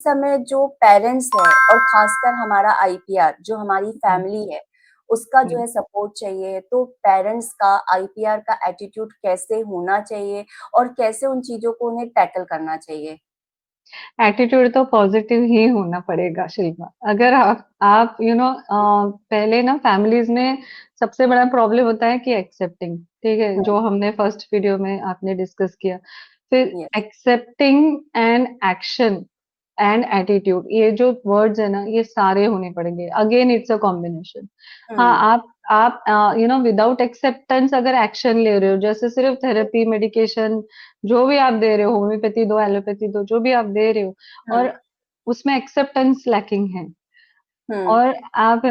समय जो पेरेंट्स है और खासकर हमारा आईपीआर जो हमारी हुँ, फैमिली है, उसका जो हुँ। है सपोर्ट चाहिए, तो पेरेंट्स का आईपीआर का एटीट्यूड कैसे होना चाहिए और कैसे उन चीज़ों को उन्हें टैकल करना चाहिए? एटीट्यूड तो पॉजिटिव ही होना पड़ेगा शिल्पा। अगर आप पहले ना फैमिलीज़ में सबसे बड़ा प्रॉब्लम होता है कि एक्सेप्टिंग, ठीक है? हुँ, जो हमने फर्स्ट वीडियो में आपने डिस्कस किया। फिर yes. Accepting and action and attitude, ये जो वर्ड्स है ना, ये सारे होने पड़ेंगे। Again it's a combination. हाँ, हुँ, आप विदाउट एक्सेप्टेंस अगर एक्शन ले रहे हो, जैसे सिर्फ थेरेपी, मेडिकेशन जो भी आप दे रहे हो, होम्योपैथी दो, एलोपैथी दो, जो भी आप दे रहे हो हुँ, और उसमें एक्सेप्टेंस लैकिंग है हुँ, और आप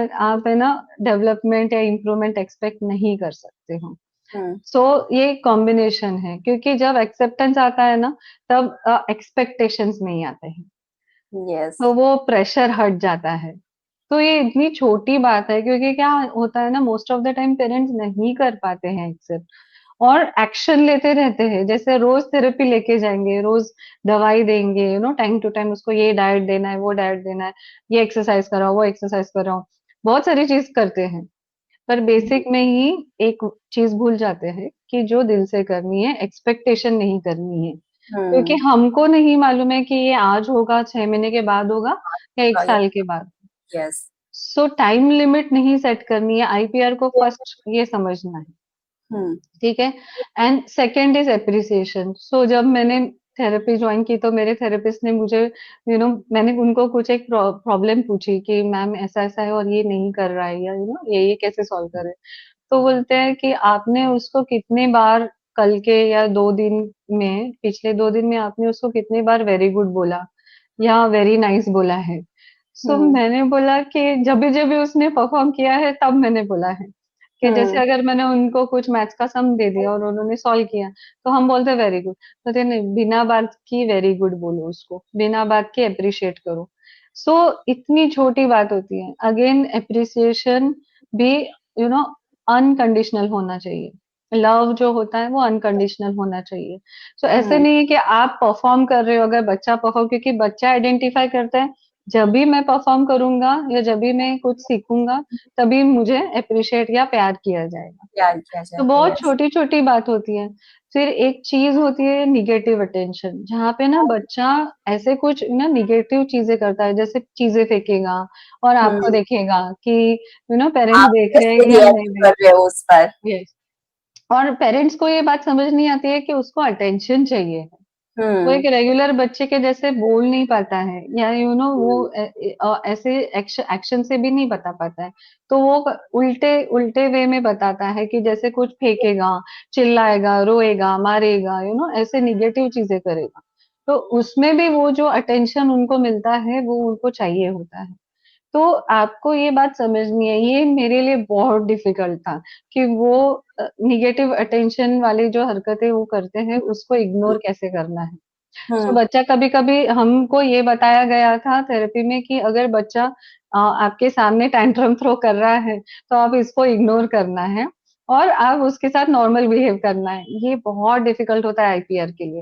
है ना डेवलपमेंट या इम्प्रूवमेंट एक्सपेक्ट नहीं कर सकते हो। हुँ, सो ये कॉम्बिनेशन है क्योंकि जब एक्सेप्टेंस आता है ना, तब एक्सपेक्टेशंस नहीं आते हैं। यस। तो वो प्रेशर हट जाता है। तो ये इतनी छोटी बात है क्योंकि क्या होता है ना, most of the time parents नहीं कर पाते हैं एक्सेप्ट और एक्शन लेते रहते हैं। जैसे रोज थेरेपी लेके जाएँगे, रोज दवाई देंगे, टाइम टू टाइम उसको ये डाइट देना है, वो डाइट देना है, ये एक्सरसाइज कराओ, वो एक्सरसाइज कराओ। बहुत सारी चीज़ करते हैं, पर बेसिक में ही एक चीज़ भूल जाते हैं कि जो दिल से करनी है, एक्सपेक्टेशन नहीं करनी है। क्योंकि हुँ, हमको नहीं मालूम है कि ये आज होगा, 6 महीने के बाद होगा या 1 या साल के बाद। यस। सो टाइम लिमिट नहीं सेट करनी है, आईपीआर को फर्स्ट ये समझना है, हुँ, ठीक है? And second is appreciation. So जब मैंने थेरेपी जॉइन की तो मेरे थेरेपिस्ट ने मुझे मैंने उनको कुछ एक प्रॉब्लम पूछी कि मैम ऐसा-ऐसा है और ये नहीं कर रहा है या ये कैसे सॉल्व करें? तो बोलते हैं कि आपने उसको कितनी बार कल के या 2 दिन में, पिछले 2 दिन में आपने उसको कितनी बार वेरी गुड बोला या वेरी नाइस बोला है? सो हुँ, मैंने बोला कि जभी-जभी उसने परफ़ॉर्म किया है तब मैंने बोला है, कि जैसे हुँ, अगर मैंने उनको कुछ मैथ्स का सम दे दिया और उन्होंने सॉल्व किया, तो हम बोलते हैं वेरी गुड। कहते हैं नहीं, बिना बात की वेरी गुड बोलो उसको, बिना बात के एप्रिशिएट करो। सो इतनी छोटी बात होती है। अगेन एप्रिसिएशन भी यू नो अनकंडीशनल होना चाहिए। लव जो होता है वो अनकंडीशनल होना चाहिए। सो ऐसे हुँ, नहीं है कि आप परफॉर्म कर रहे हो, अगर बच्चा परफॉर्म, क्योंकि बच्चा आइडेंटिफाई करता है, जब भी मैं परफॉर्म करूँगा या जब भी मैं कुछ सीखूँगा, तभी मुझे एप्रिशिएट या प्यार किया जाएगा। प्यार किया तो जाएगा, बहुत यस। छोटी-छोटी बात होती है। फिर एक चीज़ होती है नेगेटिव अटेंशन, जहाँ पे ना बच्चा ऐसे कुछ ना नेगेटिव चीज़ें करता है, जैसे चीज़ें फेंकेगा और हुँ, आपको देखेगा कि पेरेंट्स आप देख रहे कैसे हैं या रिएक्ट नहीं देख कर रहे हो उस पर? रहे। यस। और पेरेंट्स को ये बात समझ नहीं आती है कि उसको अटेंशन चाहिए। वो एक हुँ, रेगुलर बच्चे के जैसे बोल नहीं पाता है या वो हुँ, ऐसे एक्शन से भी नहीं बता पाता है। तो वो उल्टे उल्टे वे में बताता है कि जैसे कुछ फेंकेगा, चिल्लाएगा, रोएगा, मारेगा, ऐसे नेगेटिव चीज़ें करेगा। तो उसमें भी वो जो अटेंशन उनको मिलता है, वो उनको चाहिए होता है। तो आपको ये बात समझनी है, ये मेरे लिए बहुत डिफ़िकल्ट था कि वो नेगेटिव अटेंशन वाली जो हरकतें वो करते हैं, उसको इग्नोर कैसे करना है। सो हुँ, बच्चा कभी-कभी हमको ये बताया गया था थेरेपी में कि अगर बच्चा आपके सामने टैंट्रम थ्रो कर रहा है, तो आप इसको इग्नोर करना है और आप उसके साथ नॉर्मल बिहेव करना है। ये बहुत डिफ़िकल्ट होता है आईपीआर के लिए,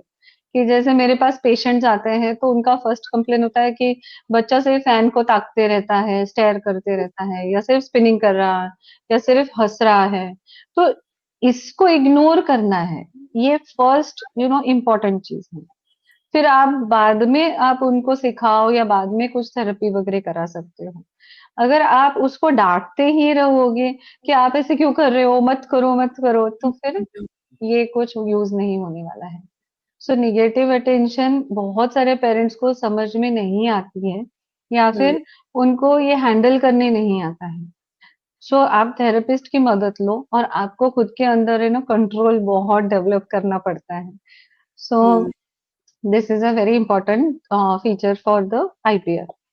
कि जैसे मेरे पास पेशेंट्स आते हैं, तो उनका फर्स्ट कंप्लेन होता है कि बच्चा सिर्फ़ फैन को ताकते रहता है, स्टेयर करते रहता है या सिर्फ़ स्पिनिंग कर रहा है या सिर्फ़ हँस रहा है। तो इसको इग्नोर करना है, ये फर्स्ट इम्पोर्टेंट चीज़ है। फिर आप बाद में आप उनको सिखाओ या बाद में कुछ थेरेपी वगैरह करा सकते हो। अगर आप उसको डाँटते ही रहोगे कि आप ऐसे क्यों कर रहे हो? मत करो, तो फिर ये कुछ यूज़ नहीं होने वाला है। सो नेगेटिव अटेंशन बहुत सारे पेरेंट्स को समझ में नहीं आती है या हुँ, फिर उनको ये हैंडल करने नहीं आता है। सो आप थेरेपिस्ट की मदद लो और आपको खुद के अंदर कंट्रोल बहुत डेवलप करना पड़ता है। सो हुँ। this is a very important feature for the IPR.